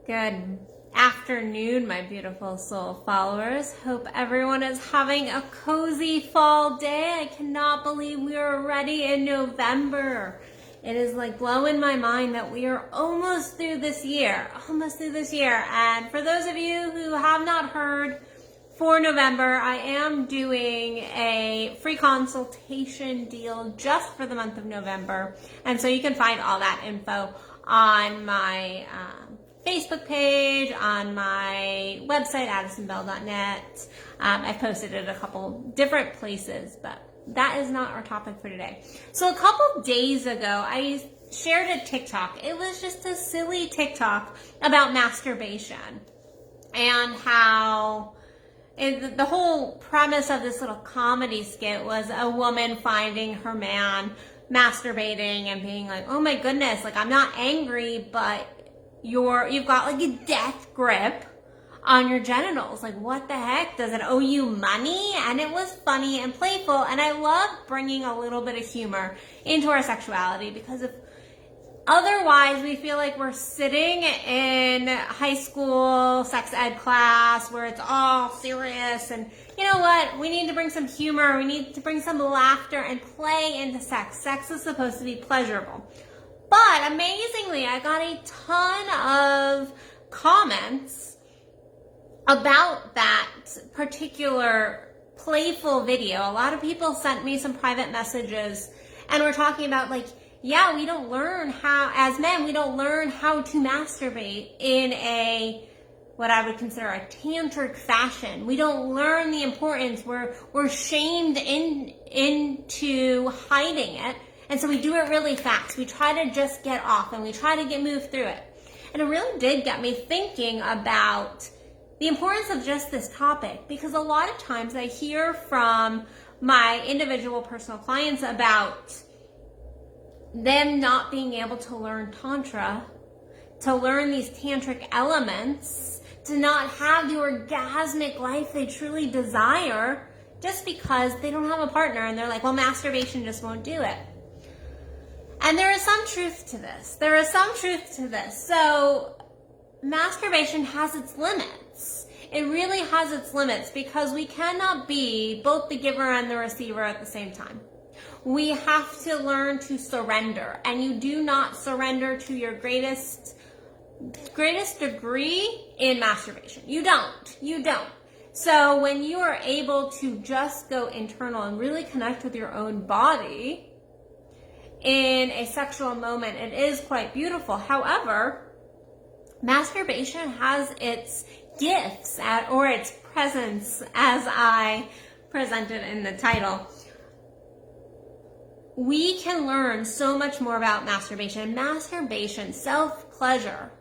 Good afternoon, my beautiful soul followers. Hope everyone is having a cozy fall day. I cannot believe we are already in November. It is like blowing my mind that we are almost through this year. And for those of you who have not heard, for November, I am doing a free consultation deal just for the month of November. And so you can find all that info on my Facebook page, on my website, addisonbell.net. I've posted it a couple different places, but that is not our topic for today. So a couple days ago, I shared a TikTok. It was just a silly TikTok about masturbation and how the whole premise of this little comedy skit was a woman finding her man masturbating and being like, oh my goodness, like I'm not angry, but you've got like a death grip on your genitals. Like, what the heck? Does it owe you money? And it was funny and playful. And I love bringing a little bit of humor into our sexuality, because if otherwise we feel like we're sitting in high school sex ed class where it's all serious, and you know what? We need to bring some humor. We need to bring some laughter and play into sex. Sex is supposed to be pleasurable. But amazingly, I got a ton of comments about that particular playful video. A lot of people sent me some private messages and we're talking about like, yeah, we don't learn how, as men, we don't learn how to masturbate in a, what I would consider a tantric fashion. We don't learn the importance. We're shamed into hiding it. And so we do it really fast. We try to just get off and we try to move through it. And it really did get me thinking about the importance of just this topic, because a lot of times I hear from my individual personal clients about them not being able to learn Tantra, to learn these tantric elements, to not have the orgasmic life they truly desire, just because they don't have a partner and they're like, well, masturbation just won't do it. And there is some truth to this. So masturbation has its limits. It really has its limits, because we cannot be both the giver and the receiver at the same time. We have to learn to surrender, and you do not surrender to your greatest degree in masturbation. You don't. So when you are able to just go internal and really connect with your own body in a sexual moment, it is quite beautiful. However, masturbation has its gifts or its presence, as I presented in the title. We can learn so much more about masturbation. Masturbation, self-pleasure,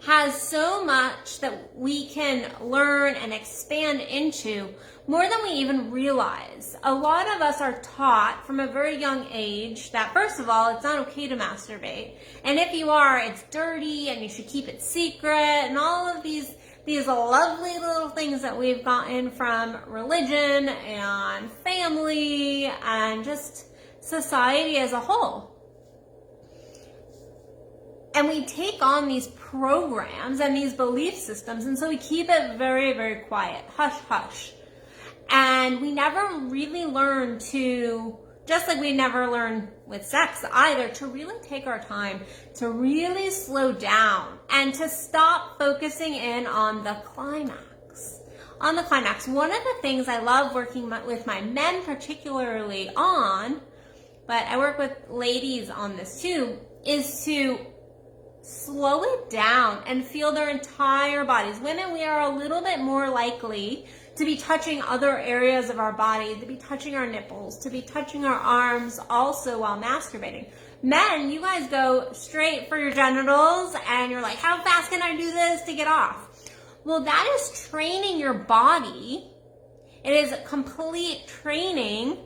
has so much that we can learn and expand into, more than we even realize. A lot of us are taught from a very young age that, first of all, it's not okay to masturbate. And if you are, it's dirty and you should keep it secret, and all of these lovely little things that we've gotten from religion and family and just society as a whole. And we take on these programs and these belief systems, and so we keep it very, very quiet, hush, hush. And we never really learn to, just like we never learn with sex either, to really take our time, to really slow down, and to stop focusing in on the climax. One of the things I love working with my men particularly on, but I work with ladies on this too, is to slow it down and feel their entire bodies. Women, we are a little bit more likely to be touching other areas of our body, to be touching our nipples, to be touching our arms also while masturbating. Men, you guys go straight for your genitals and you're like, how fast can I do this to get off? Well, that is training your body. It is a complete training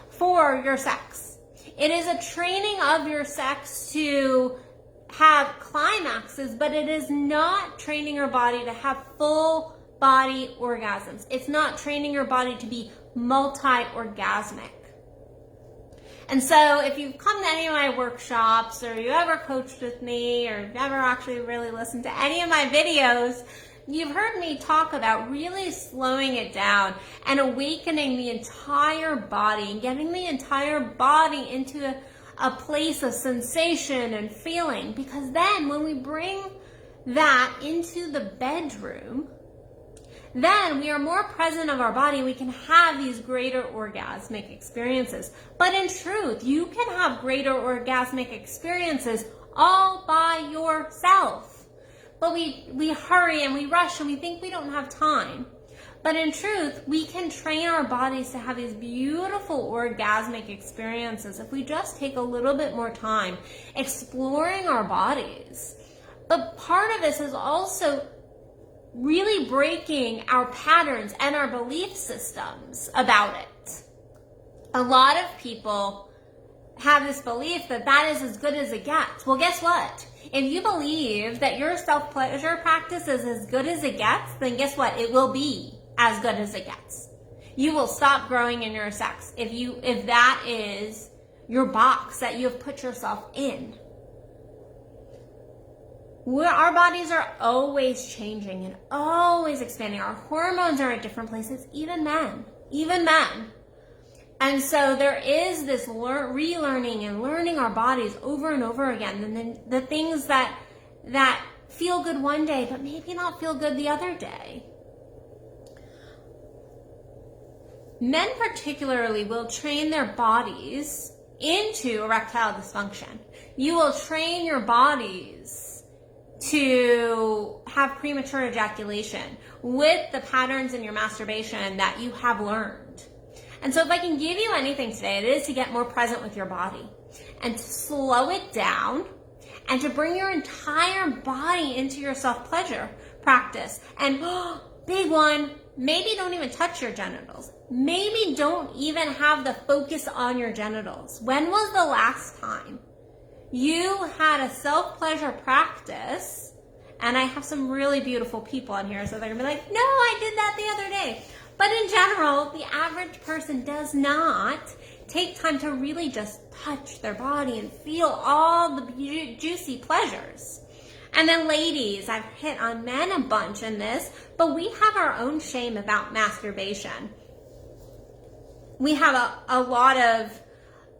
for your sex. It is a training of your sex to have climaxes, but it is not training your body to have full body orgasms. It's not training your body to be multi-orgasmic. And so if you've come to any of my workshops, or you ever coached with me, or you've ever actually really listened to any of my videos, you've heard me talk about really slowing it down and awakening the entire body and getting the entire body into a place of sensation and feeling. Because then when we bring that into the bedroom, then we are more present of our body. We can have these greater orgasmic experiences. But in truth, you can have greater orgasmic experiences all by yourself. But we hurry and we rush and we think we don't have time. But in truth, we can train our bodies to have these beautiful orgasmic experiences if we just take a little bit more time exploring our bodies. But part of this is also really breaking our patterns and our belief systems about it. A lot of people have this belief that that is as good as it gets. Well, guess what? If you believe that your self-pleasure practice is as good as it gets, then guess what? It will be as good as it gets. You will stop growing in your sex if that is your box that you have put yourself in. Our bodies are always changing and always expanding. Our hormones are at different places, even men. And so there is this relearning and learning our bodies over and over again. And then the things that feel good one day, but maybe not feel good the other day. Men particularly will train their bodies into erectile dysfunction. You will train your bodies to have premature ejaculation with the patterns in your masturbation that you have learned. And so if I can give you anything today, it is to get more present with your body and to slow it down and to bring your entire body into your self-pleasure practice. And big one, maybe don't even touch your genitals. Maybe don't even have the focus on your genitals. When was the last time you had a self-pleasure practice? And I have some really beautiful people on here, so they're gonna be like, no, I did that the other day. But in general, the average person does not take time to really just touch their body and feel all the juicy pleasures. And then ladies, I've hit on men a bunch in this, but we have our own shame about masturbation. We have a lot of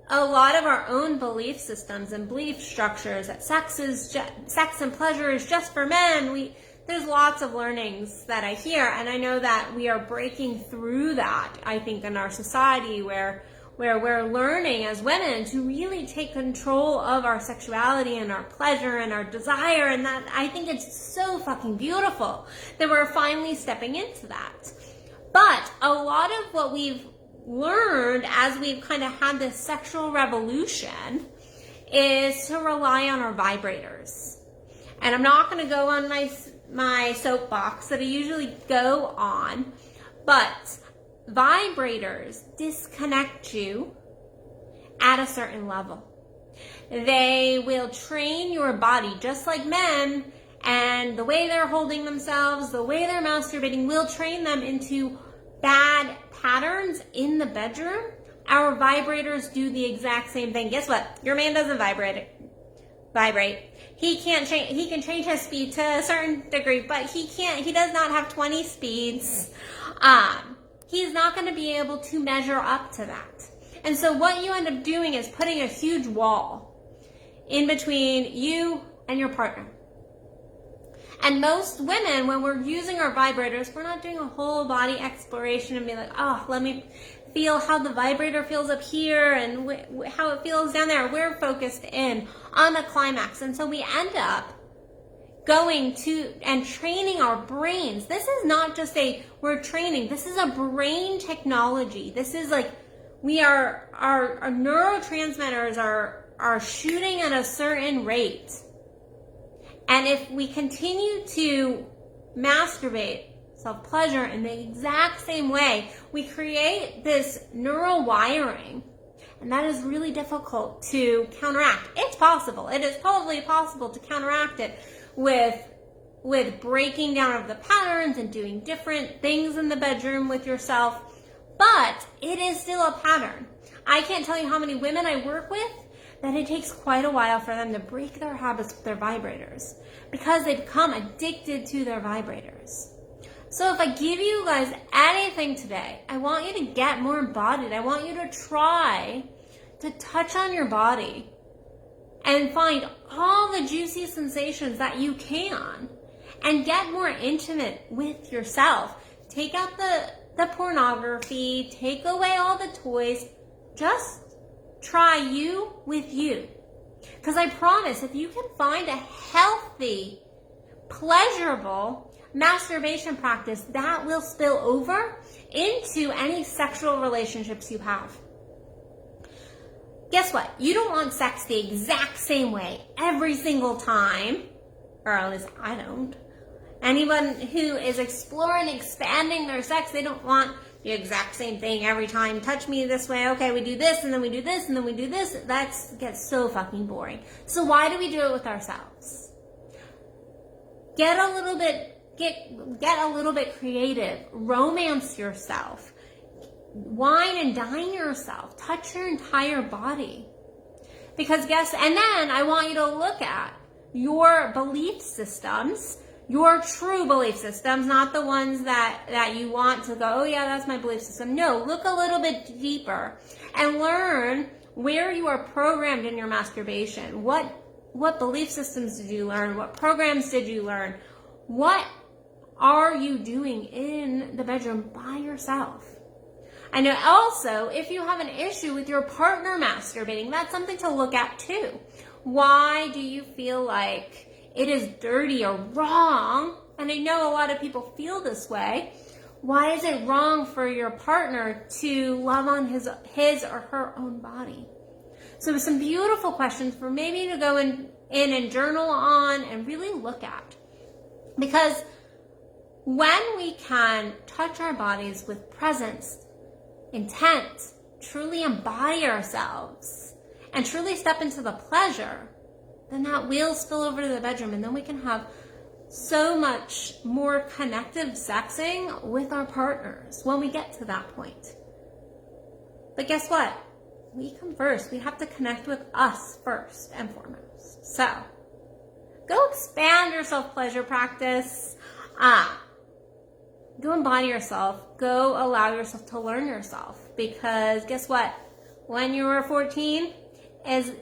our own belief systems and belief structures that sex and pleasure is just for men. There's lots of learnings that I hear, and I know that we are breaking through that, I think, in our society where we're learning as women to really take control of our sexuality and our pleasure and our desire, and that I think it's so fucking beautiful that we're finally stepping into that. But a lot of what we've learned as we've kind of had this sexual revolution is to rely on our vibrators. And I'm not going to go on my soapbox that I usually go on, but vibrators disconnect you at a certain level. They will train your body just like men, and the way they're holding themselves, the way they're masturbating will train them into bad patterns in the bedroom. Our vibrators do the exact same thing. Guess what? Your man doesn't vibrate. He can change his speed to a certain degree, but he does not have 20 speeds. He's not going to be able to measure up to that. And so what you end up doing is putting a huge wall in between you and your partner. And most women, when we're using our vibrators, we're not doing a whole body exploration and be like, oh, let me feel how the vibrator feels up here and how it feels down there. We're focused in on the climax. And so we end up going to and training our brains. This is not just we're training. This is a brain technology. This is like our neurotransmitters are shooting at a certain rate. And if we continue to masturbate, self-pleasure in the exact same way, we create this neural wiring. And that is really difficult to counteract. It's possible. It is totally possible to counteract it with breaking down of the patterns and doing different things in the bedroom with yourself. But it is still a pattern. I can't tell you how many women I work with that it takes quite a while for them to break their habits with their vibrators because they become addicted to their vibrators. So if I give you guys anything today, I want you to get more embodied. I want you to try to touch on your body and find all the juicy sensations that you can and get more intimate with yourself. Take out the pornography, take away all the toys, just try you with you. Because I promise, if you can find a healthy, pleasurable masturbation practice, that will spill over into any sexual relationships you have. Guess what? You don't want sex the exact same way every single time, or at least I don't. Anyone who is exploring, expanding their sex, they don't want the exact same thing every time. Touch me this way. Okay, we do this, and then we do this, and then we do this. That gets so fucking boring. So why do we do it with ourselves? Get a little bit creative. Romance yourself. Wine and dine yourself. Touch your entire body. And then I want you to look at your belief systems, your true belief systems, not the ones that you want to go, oh yeah, that's my belief system. No, look a little bit deeper and learn where you are programmed in your masturbation. What belief systems did you learn? What programs did you learn? What are you doing in the bedroom by yourself? And also, if you have an issue with your partner masturbating, that's something to look at too. Why do you feel like it is dirty or wrong? And I know a lot of people feel this way. Why is it wrong for your partner to love on his or her own body? So some beautiful questions for maybe to go in and journal on and really look at. Because when we can touch our bodies with presence, intent, truly embody ourselves, and truly step into the pleasure, then that will spill over to the bedroom, and then we can have so much more connective sexing with our partners when we get to that point. But guess what? We come first. We have to connect with us first and foremost. So go expand your self-pleasure practice. Go embody yourself. Go allow yourself to learn yourself. Because guess what? When you were 14,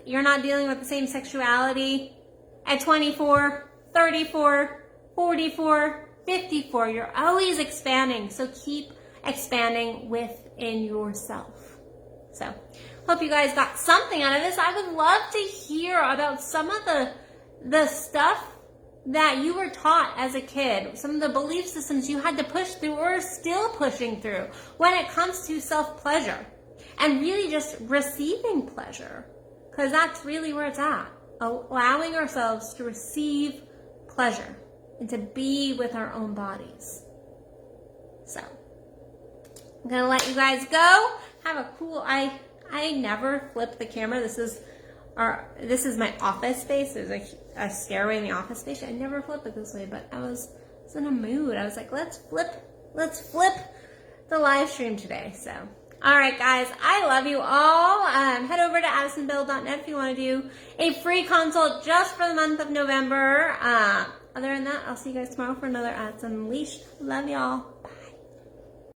you're not dealing with the same sexuality at 24, 34, 44, 54. You're always expanding. So keep expanding within yourself. So hope you guys got something out of this. I would love to hear about some of the stuff that you were taught as a kid, some of the belief systems you had to push through or are still pushing through when it comes to self-pleasure and really just receiving pleasure, because that's really where it's at, allowing ourselves to receive pleasure and to be with our own bodies. So I'm gonna let you guys go. Have a cool, I never flip the camera. This is my office space. There's a stairway in the office space. I never flip it this way, but I was in a mood. I was like, let's flip the live stream today. So, all right, guys, I love you all. Head over to addisonbell.net if you want to do a free consult just for the month of November. Other than that, I'll see you guys tomorrow for another Addison Unleashed. Love y'all. Bye.